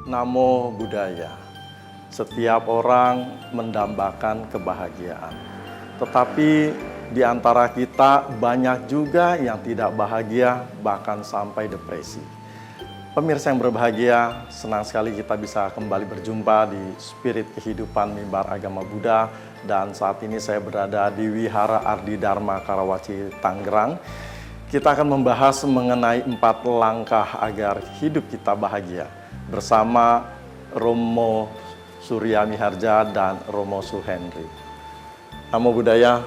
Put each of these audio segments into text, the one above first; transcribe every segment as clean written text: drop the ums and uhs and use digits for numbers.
Namo Buddhaya. Setiap orang mendambakan kebahagiaan. Tetapi di antara kita banyak juga yang tidak bahagia, bahkan sampai depresi. Pemirsa yang berbahagia, senang sekali kita bisa kembali berjumpa di Spirit Kehidupan Mimbar Agama Buddha. Dan saat ini saya berada di Wihara Ardi Dharma Karawaci, Tangerang. Kita akan membahas mengenai 4 langkah agar hidup kita bahagia bersama Romo Surya Miharja dan Romo Suhendri. Namo Buddhaya,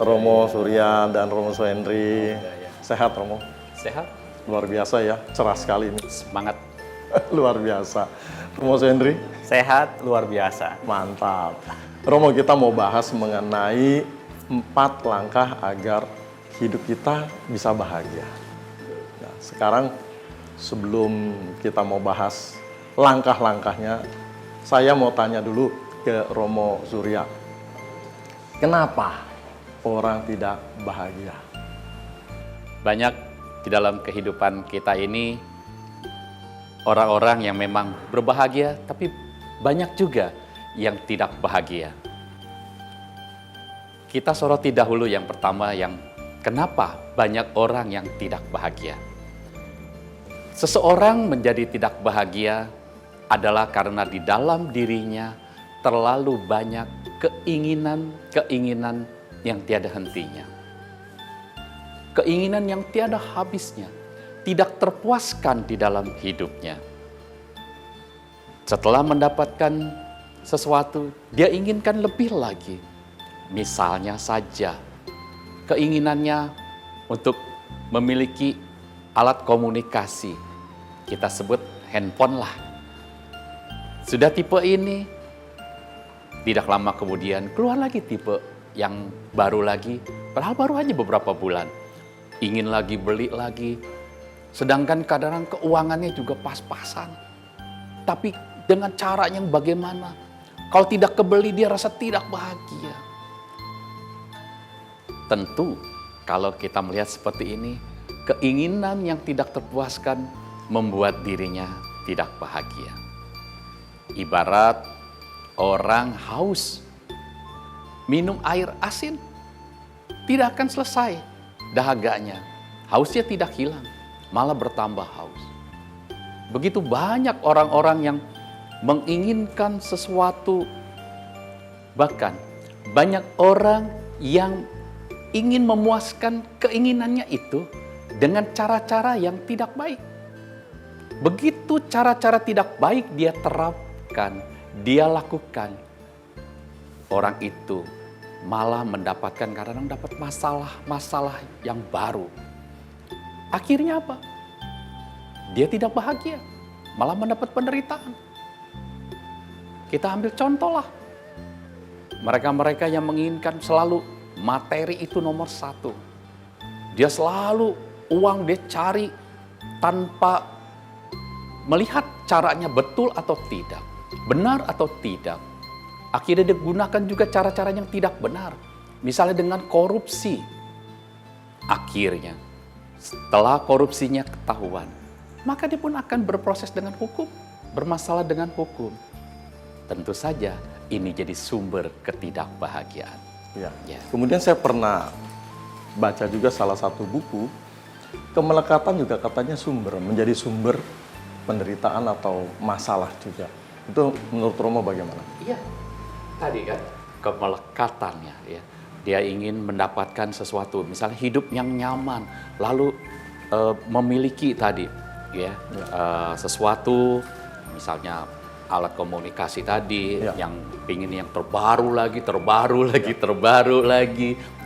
Romo Surya dan Romo Suhendri. Sehat Romo? Sehat. Luar biasa ya, cerah sekali ini. Semangat. Luar biasa. Romo Suhendri? Sehat, luar biasa. Mantap. Romo, kita mau bahas mengenai 4 langkah agar hidup kita bisa bahagia. Nah, sekarang sebelum kita mau bahas langkah-langkahnya, saya mau tanya dulu ke Romo Surya. Kenapa orang tidak bahagia? Banyak di dalam kehidupan kita ini orang-orang yang memang berbahagia, tapi banyak juga yang tidak bahagia. Kita soroti dahulu yang pertama, yang kenapa banyak orang yang tidak bahagia. Seseorang menjadi tidak bahagia adalah karena di dalam dirinya terlalu banyak keinginan yang tiada hentinya. Keinginan yang tiada habisnya, tidak terpuaskan di dalam hidupnya. Setelah mendapatkan sesuatu, dia inginkan lebih lagi. Misalnya saja, keinginannya untuk memiliki alat komunikasi. Kita sebut handphone lah. Sudah tipe ini, tidak lama kemudian keluar lagi tipe yang baru lagi. Padahal baru aja beberapa bulan. Ingin lagi, beli lagi. Sedangkan kadang keuangannya juga pas-pasan. Tapi dengan cara yang bagaimana? Kalau tidak kebeli, dia rasa tidak bahagia. Tentu, kalau kita melihat seperti ini, keinginan yang tidak terpuaskan membuat dirinya tidak bahagia. Ibarat orang haus, minum air asin, tidak akan selesai dahaganya. Hausnya tidak hilang, malah bertambah haus. Begitu banyak orang-orang yang menginginkan sesuatu, bahkan banyak orang yang ingin memuaskan keinginannya itu dengan cara-cara yang tidak baik. Begitu cara-cara tidak baik dia terapkan, dia lakukan, orang itu malah mendapatkan kadang-kadang dapat masalah-masalah yang baru. Akhirnya apa? Dia tidak bahagia, malah mendapat penderitaan. Kita ambil contoh lah. Mereka-mereka yang menginginkan selalu materi itu nomor 1. Dia selalu uang dia cari tanpa melihat caranya betul atau tidak, benar atau tidak. Akhirnya dia gunakan juga cara-cara yang tidak benar. Misalnya dengan korupsi. Akhirnya setelah korupsinya ketahuan, maka dia pun akan berproses dengan hukum, bermasalah dengan hukum. Tentu saja ini jadi sumber ketidakbahagiaan. Ya. Ya. Kemudian saya pernah baca juga salah satu buku, kemelekatan juga katanya menjadi sumber penderitaan atau masalah juga. Itu menurut Romo bagaimana? Iya, tadi kan kemelekatannya ya. Dia ingin mendapatkan sesuatu, misalnya hidup yang nyaman, lalu memiliki tadi ya, sesuatu, misalnya alat komunikasi tadi yang ingin yang terbaru lagi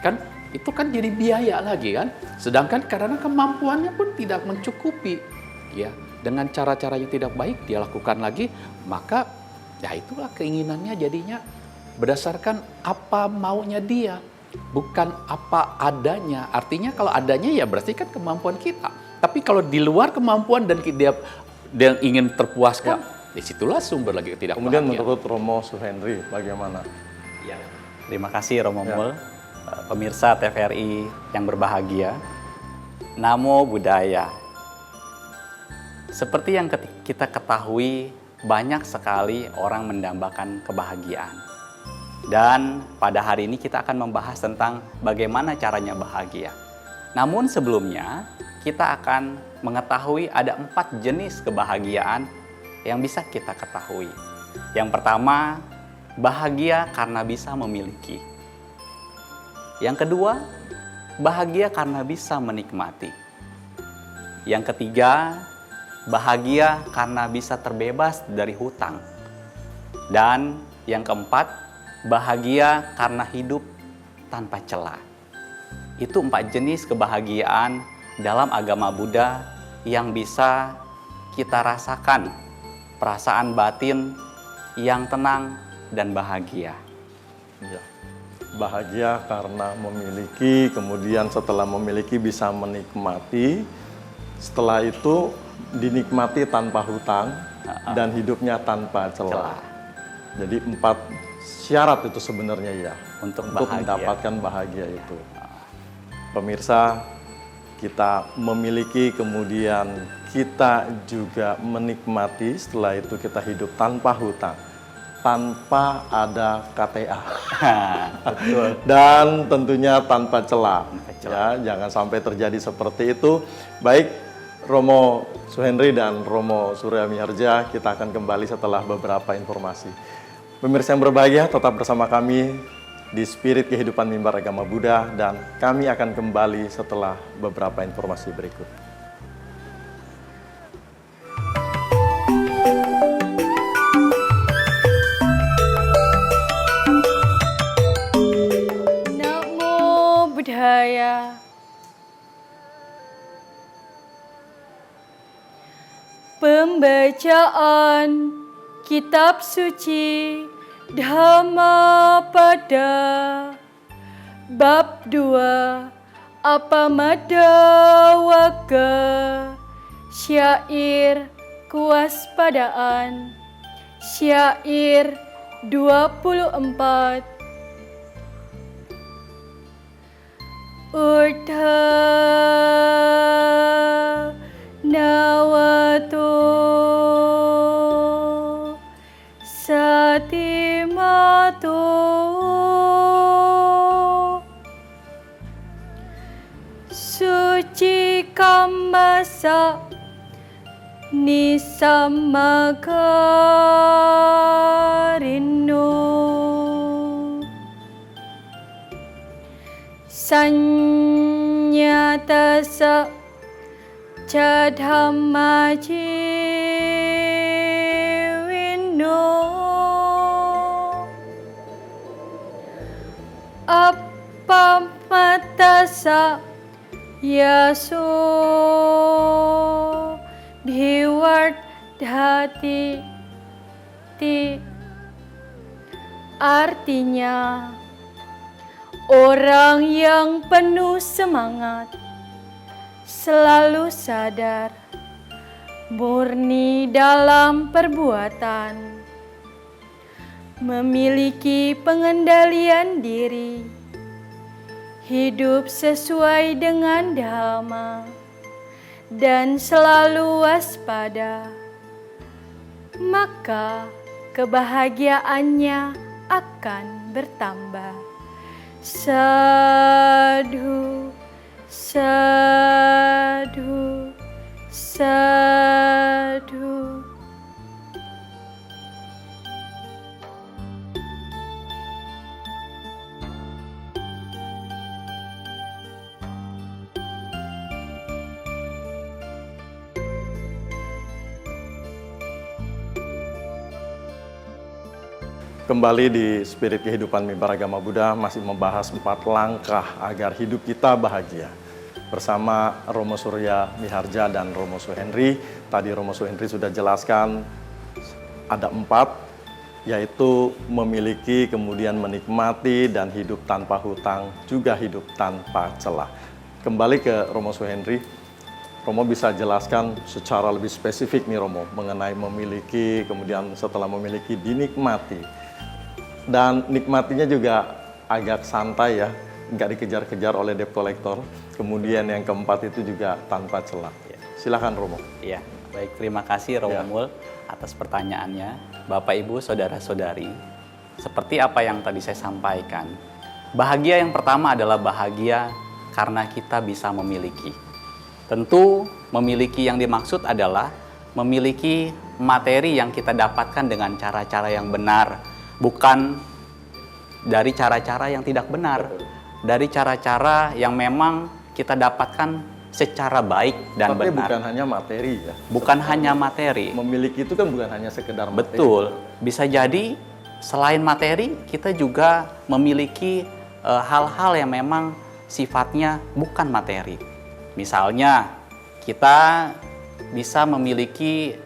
kan, itu kan jadi biaya lagi kan. Sedangkan karena kemampuannya pun tidak mencukupi ya, dengan cara-cara yang tidak baik dia lakukan lagi, maka ya itulah keinginannya jadinya berdasarkan apa maunya dia, bukan apa adanya. Artinya kalau adanya ya berarti kan kemampuan kita. Tapi kalau di luar kemampuan dan dia ingin terpuaskan, disitulah sumber lagi ketidakbahagiaan. Kemudian menurut Romo Suhendri bagaimana? Ya, terima kasih Romo Mul, pemirsa TVRI yang berbahagia. Namo Buddhaya. Seperti yang kita ketahui banyak sekali orang mendambakan kebahagiaan. Dan pada hari ini kita akan membahas tentang bagaimana caranya bahagia. Namun sebelumnya, kita akan mengetahui ada 4 jenis kebahagiaan yang bisa kita ketahui. Yang pertama, bahagia karena bisa memiliki. Yang kedua, bahagia karena bisa menikmati. Yang ketiga, bahagia karena bisa terbebas dari hutang. Dan yang keempat, bahagia karena hidup tanpa celah. Itu 4 jenis kebahagiaan dalam agama Buddha yang bisa kita rasakan perasaan batin yang tenang dan bahagia. Ya. Bahagia karena memiliki, kemudian setelah memiliki bisa menikmati, setelah itu dinikmati tanpa hutang dan hidupnya tanpa celah. Jadi 4 syarat itu sebenarnya ya Untuk mendapatkan bahagia itu. Pemirsa, kita memiliki, kemudian kita juga menikmati, setelah itu kita hidup tanpa hutang, tanpa ada KTA. Betul. Dan tentunya tanpa celah. Ya, jangan sampai terjadi seperti itu. Baik, Romo Suhendri dan Romo Surya Miharja, kita akan kembali setelah beberapa informasi. Pemirsa yang berbahagia, tetap bersama kami di Spirit Kehidupan Mimbar Agama Buddha, dan kami akan kembali setelah beberapa informasi berikut. Namo Buddhaya. Pembacaan Kitab Suci Dhammapada Bab 2 Apamada Wagga Syair Kewaspadaan. Syair 24. Urdha nawato satimato suci kambasa nisamakarino sanyatasa cadhammajiwino appamatasa yaso bhiwardhati ti. Artinya, orang yang penuh semangat, selalu sadar, murni dalam perbuatan, memiliki pengendalian diri, hidup sesuai dengan dhamma, dan selalu waspada, maka kebahagiaannya akan bertambah. Sadhu, sadhu, sadhu. Kembali di Spirit Kehidupan Mimbar Agama Buddha, masih membahas 4 langkah agar hidup kita bahagia. Bersama Romo Surya Miharja dan Romo Suhendri. Tadi Romo Suhendri sudah jelaskan ada 4, yaitu memiliki, kemudian menikmati, dan hidup tanpa hutang, juga hidup tanpa celah. Kembali ke Romo Suhendri, Romo bisa jelaskan secara lebih spesifik nih Romo, mengenai memiliki, kemudian setelah memiliki dinikmati. Dan nikmatinya juga agak santai ya, nggak dikejar-kejar oleh debt collector. Kemudian yang keempat itu juga tanpa celah. Silakan Romo. Iya, baik, terima kasih Romo Ya. Mul. atas pertanyaannya, Bapak, Ibu, Saudara-saudari. Seperti apa yang tadi saya sampaikan, bahagia yang pertama adalah bahagia karena kita bisa memiliki. Tentu memiliki yang dimaksud adalah memiliki materi yang kita dapatkan dengan cara-cara yang benar, bukan dari cara-cara yang tidak benar, dari cara-cara yang memang kita dapatkan secara baik dan Tapi benar. bukan hanya materi ya. Bukan hanya materi. Memiliki itu kan bukan hanya sekedar materi. Betul. Bisa jadi selain materi, kita juga memiliki hal-hal yang memang sifatnya bukan materi. Misalnya, kita bisa memiliki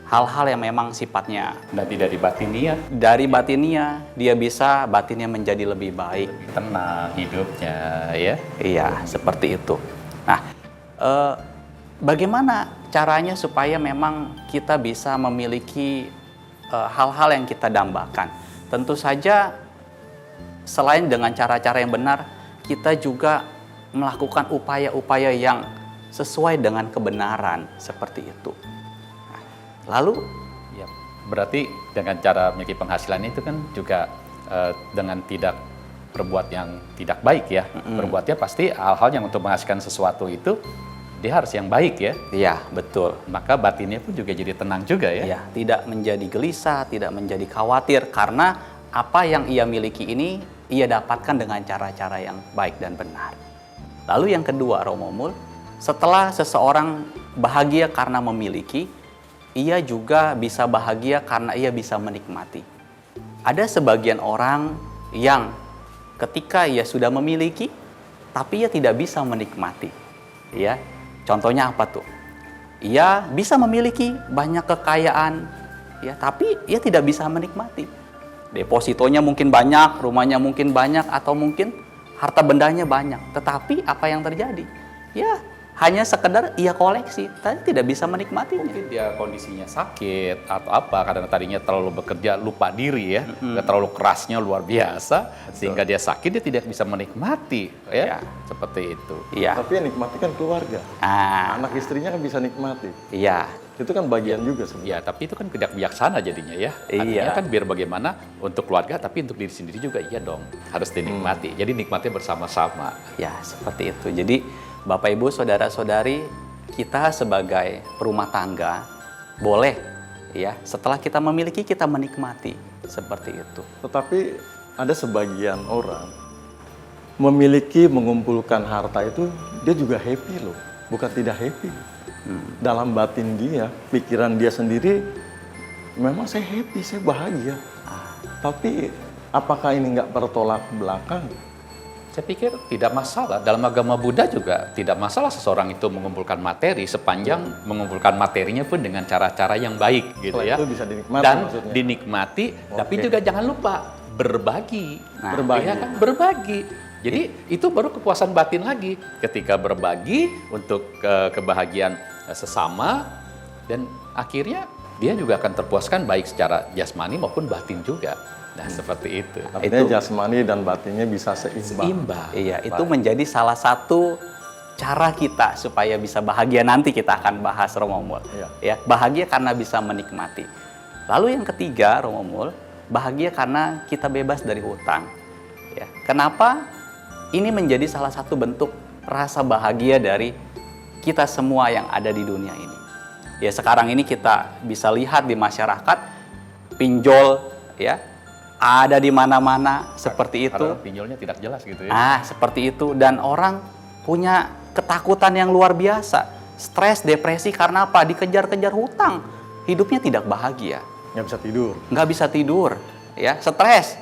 hal-hal yang memang sifatnya Nanti dari batinia, dari batinnya, dia bisa batinnya menjadi lebih baik. tenang hidupnya ya. Iya, seperti itu. Nah, bagaimana caranya supaya memang kita bisa memiliki hal-hal yang kita dambakan? Tentu saja, selain dengan cara-cara yang benar, kita juga melakukan upaya-upaya yang sesuai dengan kebenaran, seperti itu. Nah, lalu, Ya, berarti dengan cara memiliki penghasilan itu kan juga dengan tidak berbuat yang tidak baik ya. Berbuatnya pasti hal-hal yang untuk menghasilkan sesuatu itu dia harus yang baik ya. ya betul. Maka batinnya pun juga jadi tenang juga ya. Ya, tidak menjadi gelisah, tidak menjadi khawatir karena apa yang ia miliki ini ia dapatkan dengan cara-cara yang baik dan benar. Lalu yang kedua, Romomul, setelah seseorang bahagia karena memiliki, ia juga bisa bahagia karena ia bisa menikmati. Ada sebagian orang yang ketika ia sudah memiliki, tapi ia tidak bisa menikmati. Ya, contohnya apa tuh? Ia bisa memiliki banyak kekayaan, ya, tapi ia tidak bisa menikmati. Depositonya mungkin banyak, rumahnya mungkin banyak, atau mungkin harta bendanya banyak. Tetapi apa yang terjadi? Ya, hanya sekedar ia koleksi, tapi tidak bisa menikmatinya. Mungkin dia kondisinya sakit atau apa, karena tadinya terlalu bekerja lupa diri ya, terlalu kerasnya luar biasa, sehingga dia sakit, dia tidak bisa menikmati ya, Ya. seperti itu. Iya. Tapi yang nikmati kan keluarga. Ah, Anak istrinya kan bisa nikmati. iya. Itu kan bagian juga sebenarnya. Ya, tapi itu kan tidak bijaksana jadinya ya. Iya. Artinya kan biar bagaimana untuk keluarga, tapi untuk diri sendiri juga iya dong, harus dinikmati. Jadi nikmatnya bersama-sama. Ya, seperti itu. Jadi, Bapak Ibu, Saudara-saudari, kita sebagai perumah tangga boleh ya, setelah kita memiliki kita menikmati, seperti itu. Tetapi ada sebagian orang memiliki mengumpulkan harta itu dia juga happy loh, bukan tidak happy. Dalam batin dia, pikiran dia sendiri, memang saya happy, saya bahagia. Tapi apakah ini nggak bertolak belakang? Saya pikir tidak masalah. Dalam agama Buddha juga tidak masalah seseorang itu mengumpulkan materi sepanjang mengumpulkan materinya pun dengan cara-cara yang baik gitu Setelah ya. itu bisa dinikmati Dan maksudnya. dinikmati, tapi Oke. juga jangan lupa berbagi. Nah, Berbagi. Ya kan? Berbagi. Jadi itu baru kepuasan batin lagi ketika berbagi untuk kebahagiaan sesama, dan akhirnya dia juga akan terpuaskan baik secara jasmani maupun batin juga. Nah, seperti itu. Artinya jasmani dan batinnya bisa seimbang. Imbang. Iya, itu menjadi salah satu cara kita supaya bisa bahagia. Nanti kita akan bahas, Romomul. Iya. Ya, bahagia karena bisa menikmati. Lalu yang ketiga, Romomul, bahagia karena kita bebas dari hutang. Ya, kenapa? Ini menjadi salah satu bentuk rasa bahagia dari kita semua yang ada di dunia ini. Ya, sekarang ini kita bisa lihat di masyarakat, pinjol ya ada di mana-mana seperti itu. Karena pinjolnya tidak jelas gitu ya. Seperti itu. Dan orang punya ketakutan yang luar biasa. Stres, depresi karena apa? Dikejar-kejar hutang. Hidupnya tidak bahagia. Nggak bisa tidur. Nggak bisa tidur. Ya, stres.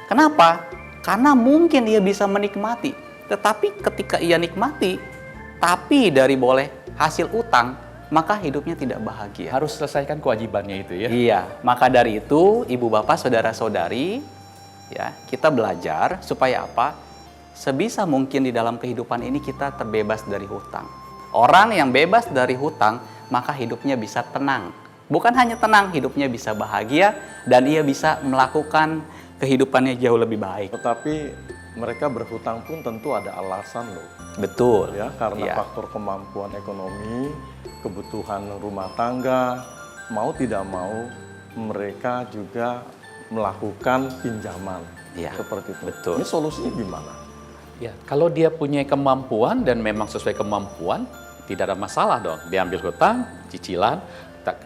Kenapa? Karena mungkin ia bisa menikmati. Tetapi ketika ia nikmati, tapi dari boleh hasil utang, maka hidupnya tidak bahagia. Harus selesaikan kewajibannya itu ya. Iya, maka dari itu ibu bapak saudara-saudari ya, kita belajar supaya apa? Sebisa mungkin di dalam kehidupan ini kita terbebas dari hutang. Orang yang bebas dari hutang, maka hidupnya bisa tenang. Bukan hanya tenang, hidupnya bisa bahagia dan ia bisa melakukan kehidupannya jauh lebih baik. Tetapi mereka berhutang pun tentu ada alasan loh. Betul. Ya, karena Iya. faktor kemampuan ekonomi, kebutuhan rumah tangga, mau tidak mau mereka juga melakukan pinjaman. Iya, Seperti itu. betul. Ini solusinya gimana? Ya, kalau dia punya kemampuan dan memang sesuai kemampuan, tidak ada masalah dong. Dia ambil hutang, cicilan.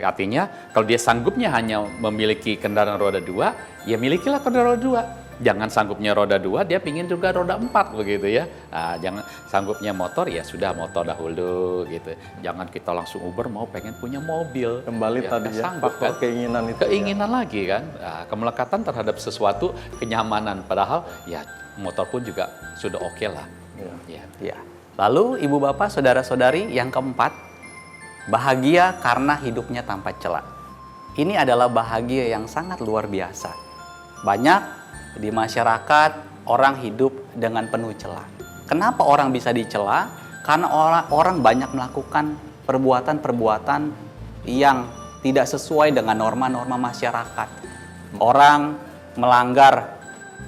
Artinya kalau dia sanggupnya hanya memiliki kendaraan roda 2, ya milikilah kendaraan roda 2. Jangan sanggupnya roda 2, dia pingin juga roda 4 begitu ya. Nah, jangan sanggupnya motor, ya sudah motor dahulu gitu. Jangan kita langsung Uber mau pengen punya mobil. Kembali tadi nggak ya, sanggup, faktor kan? keinginan itu. Keinginan lagi kan. Nah, kemelekatan terhadap sesuatu, kenyamanan. Padahal ya motor pun juga sudah oke lah. Ya. Ya. Lalu ibu bapak, saudara-saudari, yang keempat, bahagia karena hidupnya tanpa celah. Ini adalah bahagia yang sangat luar biasa. Banyak di masyarakat orang hidup dengan penuh celah. Kenapa orang bisa dicela? Karena orang banyak melakukan perbuatan-perbuatan yang tidak sesuai dengan norma-norma masyarakat. Orang melanggar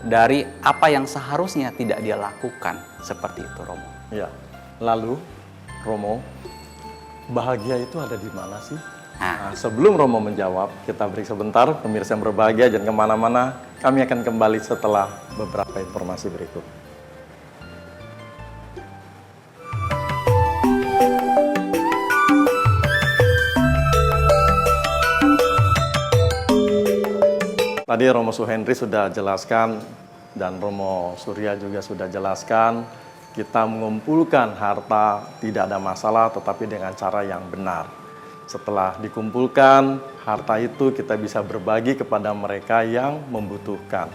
dari apa yang seharusnya tidak dia lakukan. Seperti itu, Romo. Ya. Lalu, Romo, bahagia itu ada di mana sih? Nah, sebelum Romo menjawab, kita break sebentar. Pemirsa yang berbahagia, jangan kemana-mana. Kami akan kembali setelah beberapa informasi berikut. Tadi Romo Suhendri sudah jelaskan dan Romo Surya juga sudah jelaskan, kita mengumpulkan harta tidak ada masalah tetapi dengan cara yang benar. Setelah dikumpulkan, harta itu kita bisa berbagi kepada mereka yang membutuhkan.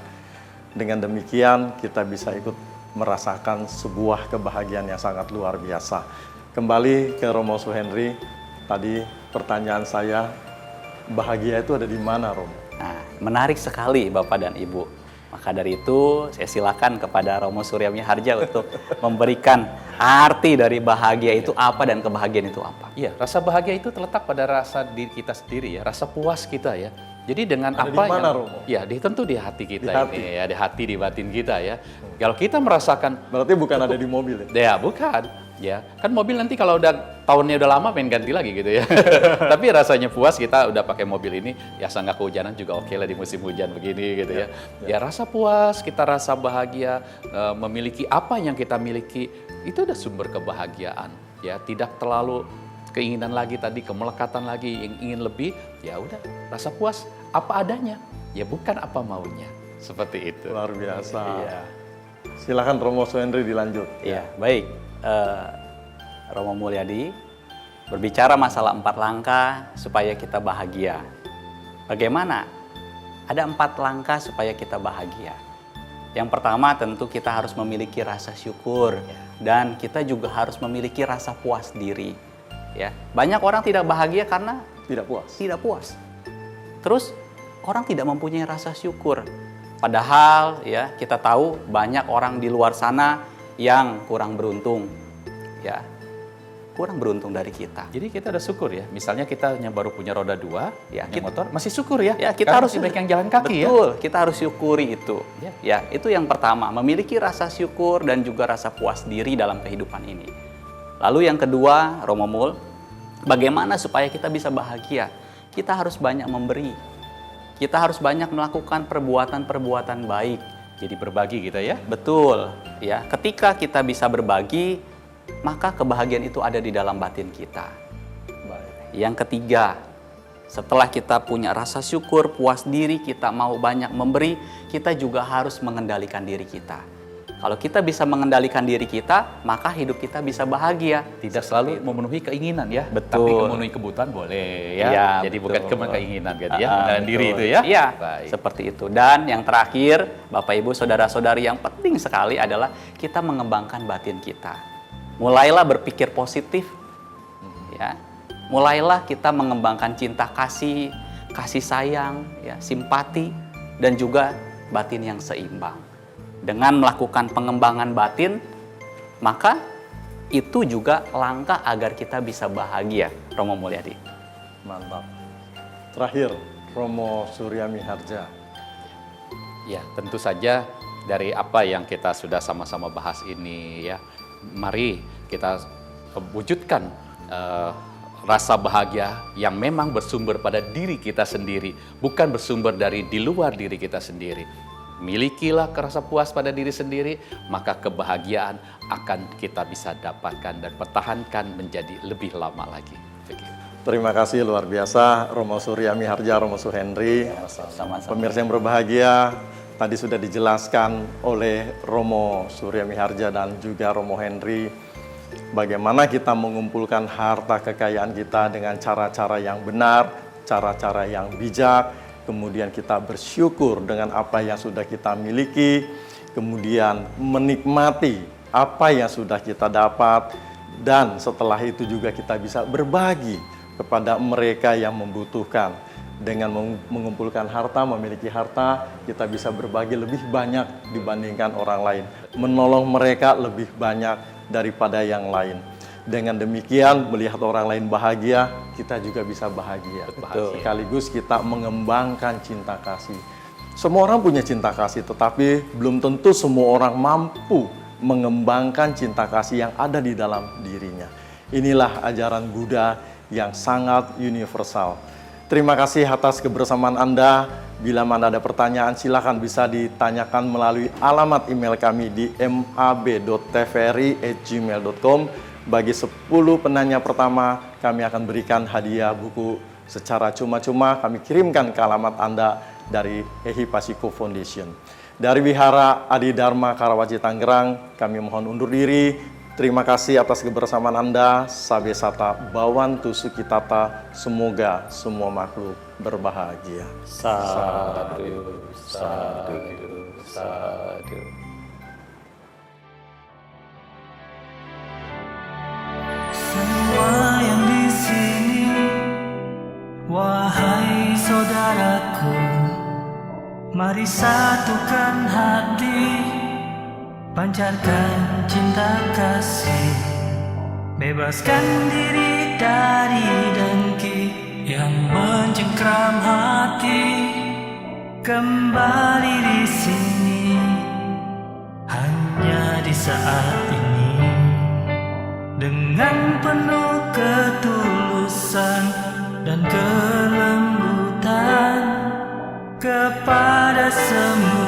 Dengan demikian kita bisa ikut merasakan sebuah kebahagiaan yang sangat luar biasa. Kembali ke Romo Suhendri, tadi pertanyaan saya, bahagia itu ada di mana, Romo? Nah, menarik sekali Bapak dan Ibu. Maka dari itu saya silakan kepada Romo Surya Miharja untuk memberikan arti dari bahagia itu apa dan kebahagiaan itu apa. Iya, rasa bahagia itu terletak pada rasa diri kita sendiri ya, rasa puas kita ya. Jadi dengan Ada apa di mana, yang, Romo? ya tentu di hati kita Di hati. ini ya, di hati, di batin kita ya. Kalau kita merasakan, Berarti bukan ada di mobil ya? ya bukan. Ya, kan mobil nanti kalau udah tahunnya udah lama pengen ganti lagi gitu ya. Tapi rasanya puas kita udah pakai mobil ini, ya nggak kehujanan juga oke lah di musim hujan begini gitu ya. Ya rasa puas, kita rasa bahagia, memiliki apa yang kita miliki, itu udah sumber kebahagiaan. Ya, tidak terlalu keinginan lagi tadi, kemelekatan lagi, yang ingin lebih, ya udah rasa puas apa adanya, ya bukan apa maunya. Seperti itu. Luar biasa. Iya. Silakan Romo Suhendri dilanjut. Iya, baik. Romo Mulyadi berbicara masalah 4 langkah supaya kita bahagia. Bagaimana? Ada 4 langkah supaya kita bahagia. Yang pertama tentu kita harus memiliki rasa syukur dan kita juga harus memiliki rasa puas diri. Ya, banyak orang tidak bahagia karena Tidak puas. tidak puas. Terus orang tidak mempunyai rasa syukur. Padahal ya kita tahu banyak orang di luar sana yang kurang beruntung, ya kurang beruntung dari kita. Jadi kita udah syukur ya. Misalnya kita yang baru punya roda 2, Ya, punya motor, masih syukur ya. Ya kita Karena harus masih baik yang jalan kaki ya. betul, kita harus syukuri itu. Ya. Ya, itu yang pertama, memiliki rasa syukur dan juga rasa puas diri dalam kehidupan ini. Lalu yang kedua, Romo Mul, bagaimana supaya kita bisa bahagia? Kita harus banyak memberi. Kita harus banyak melakukan perbuatan-perbuatan baik. Jadi berbagi kita ya. Betul, ya. Ketika kita bisa berbagi, maka kebahagiaan itu ada di dalam batin kita. Baik. Yang ketiga, setelah kita punya rasa syukur, puas diri, kita mau banyak memberi, kita juga harus mengendalikan diri kita. Kalau kita bisa mengendalikan diri kita, maka hidup kita bisa bahagia. Tidak selalu memenuhi keinginan ya. Betul. Tapi memenuhi kebutuhan boleh ya. Iya, Jadi bukan betul. cuma keinginan gitu ya. Ah, Mengendalikan diri betul. itu ya. Iya, Baik. seperti itu. Dan yang terakhir, Bapak Ibu, saudara-saudari, yang penting sekali adalah kita mengembangkan batin kita. Mulailah berpikir positif, ya. Mulailah kita mengembangkan cinta kasih, kasih sayang, ya, simpati, dan juga batin yang seimbang. Dengan melakukan pengembangan batin, maka itu juga langkah agar kita bisa bahagia, Romo Mulyadi. Mantap. Terakhir, Romo Surya Miharja. Ya, tentu saja dari apa yang kita sudah sama-sama bahas ini ya, mari kita wujudkan rasa bahagia yang memang bersumber pada diri kita sendiri, bukan bersumber dari di luar diri kita sendiri. Milikilah rasa puas pada diri sendiri, maka kebahagiaan akan kita bisa dapatkan dan pertahankan menjadi lebih lama lagi. Begitu. Terima kasih luar biasa Romo Surya Miharja, Romo Suhendri. Sama-sama. Pemirsa yang berbahagia, tadi sudah dijelaskan oleh Romo Surya Miharja dan juga Romo Henry bagaimana kita mengumpulkan harta kekayaan kita dengan cara-cara yang benar, cara-cara yang bijak, kemudian kita bersyukur dengan apa yang sudah kita miliki, kemudian menikmati apa yang sudah kita dapat, dan setelah itu juga kita bisa berbagi kepada mereka yang membutuhkan. Dengan mengumpulkan harta, memiliki harta, kita bisa berbagi lebih banyak dibandingkan orang lain. Menolong mereka lebih banyak daripada yang lain. Dengan demikian, melihat orang lain bahagia, kita juga bisa bahagia. Betul. Sekaligus kita mengembangkan cinta kasih. Semua orang punya cinta kasih, tetapi belum tentu semua orang mampu mengembangkan cinta kasih yang ada di dalam dirinya. Inilah ajaran Buddha yang sangat universal. Terima kasih atas kebersamaan Anda. Bila mana ada pertanyaan, silakan bisa ditanyakan melalui alamat email kami di mab.tvri@gmail.com. Bagi 10 penanya pertama, kami akan berikan hadiah buku secara cuma-cuma. Kami kirimkan ke alamat Anda dari Ehipasiko Foundation. Dari Wihara Adi Dharma Karawaci Tangerang, kami mohon undur diri. Terima kasih atas kebersamaan Anda. Sabe Sata Bawantu Sukitata. Semoga semua makhluk berbahagia. Sadu, sadu, sadu. Semua yang di sini, wahai saudaraku, mari satukan hati, pancarkan cinta kasih, bebaskan diri dari dengki yang mencengkram hati. Kembali di sini, hanya di saat ini, dengan penuh ketulusan dan kelembutan kepada semua.